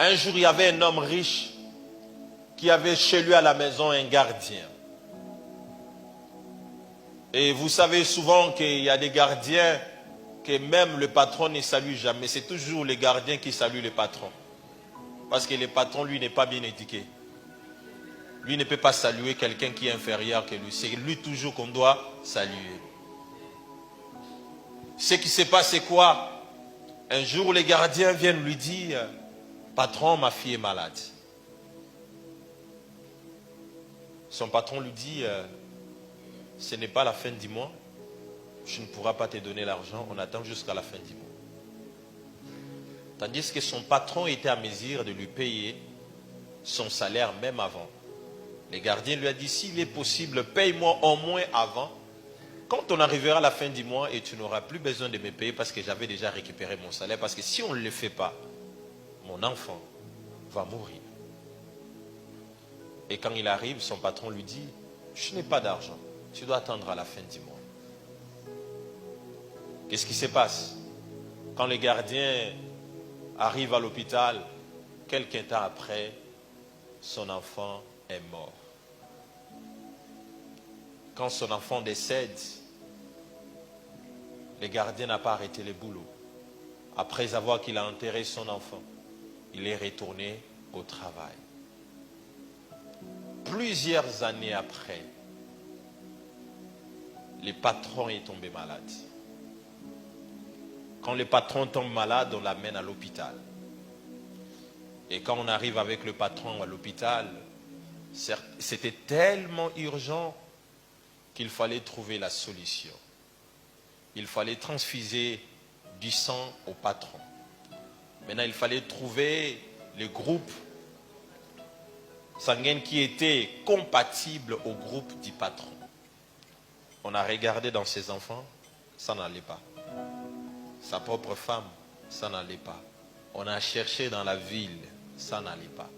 Un jour, il y avait un homme riche qui avait chez lui à la maison un gardien. Et vous savez souvent qu'il y a des gardiens que même le patron ne salue jamais. C'est toujours les gardiens qui saluent le patron. Parce que le patron, lui, n'est pas bien éduqué. Lui ne peut pas saluer quelqu'un qui est inférieur que lui. C'est lui toujours qu'on doit saluer. Ce qui se passe, c'est quoi? Un jour, les gardiens viennent lui dire, patron, ma fille est malade. Son patron lui dit, ce n'est pas la fin du mois, je ne pourrai pas te donner l'argent, on attend jusqu'à la fin du mois. Tandis que son patron était à mesure de lui payer son salaire même avant. Le gardien lui a dit, s'il est possible, paye-moi au moins avant. Quand on arrivera à la fin du mois et tu n'auras plus besoin de me payer parce que j'avais déjà récupéré mon salaire. Parce que si on ne le fait pas, mon enfant va mourir. Et quand il arrive, son patron lui dit, je n'ai pas d'argent, tu dois attendre à la fin du mois. Qu'est-ce qui se passe? Quand le gardien arrive à l'hôpital, quelques temps après, son enfant est mort. Quand son enfant décède, le gardien n'a pas arrêté le boulot. Après avoir qu'il a enterré son enfant, il est retourné au travail. Plusieurs années après, le patron est tombé malade. Quand le patron tombe malade, on l'amène à l'hôpital. Et quand on arrive avec le patron à l'hôpital, c'était tellement urgent qu'il fallait trouver la solution. Il fallait transfuser du sang au patron. Maintenant, il fallait trouver le groupe sanguin qui était compatible au groupe du patron. On a regardé dans ses enfants, ça n'allait pas. Sa propre femme, ça n'allait pas. On a cherché dans la ville, ça n'allait pas.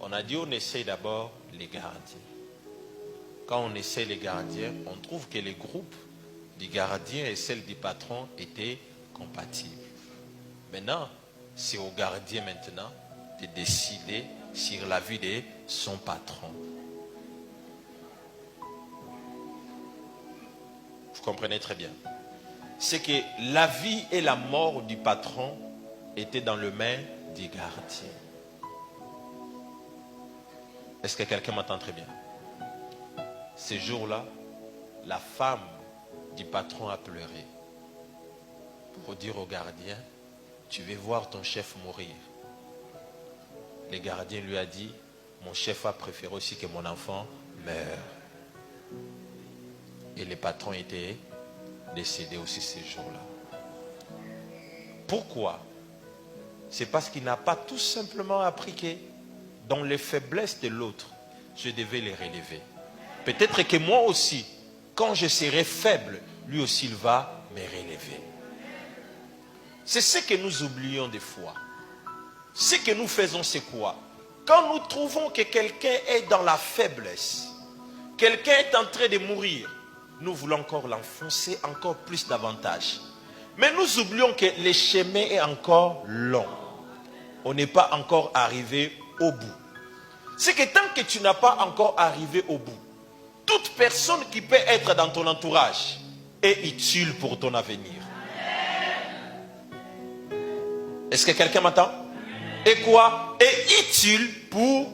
On a dit on essaie d'abord les gardiens. Quand on essaie les gardiens, on trouve que les groupes du gardien et celle du patron étaient compatibles. Maintenant, c'est au gardien maintenant de décider sur la vie de son patron. Vous comprenez très bien. C'est que la vie et la mort du patron étaient dans les mains du gardien. Est-ce que quelqu'un m'entend très bien? Ce jour-là, la femme du patron a pleuré pour dire au gardien, tu veux voir ton chef mourir. Le gardien lui a dit, mon chef a préféré aussi que mon enfant meure. Et le patron était décédé aussi ce jour-là. Pourquoi? C'est parce qu'il n'a pas tout simplement appris que dans les faiblesses de l'autre, je devais les relever. Peut-être que moi aussi, quand je serai faible, lui aussi il va me relever. C'est ce que nous oublions des fois. Ce que nous faisons, c'est quoi? Quand nous trouvons que quelqu'un est dans la faiblesse, quelqu'un est en train de mourir, nous voulons encore l'enfoncer encore plus davantage. Mais nous oublions que le chemin est encore long. On n'est pas encore arrivé au bout. C'est que tant que tu n'as pas encore arrivé au bout, toute personne qui peut être dans ton entourage est utile pour ton avenir. Est-ce que quelqu'un m'entend? Et quoi? Est utile pour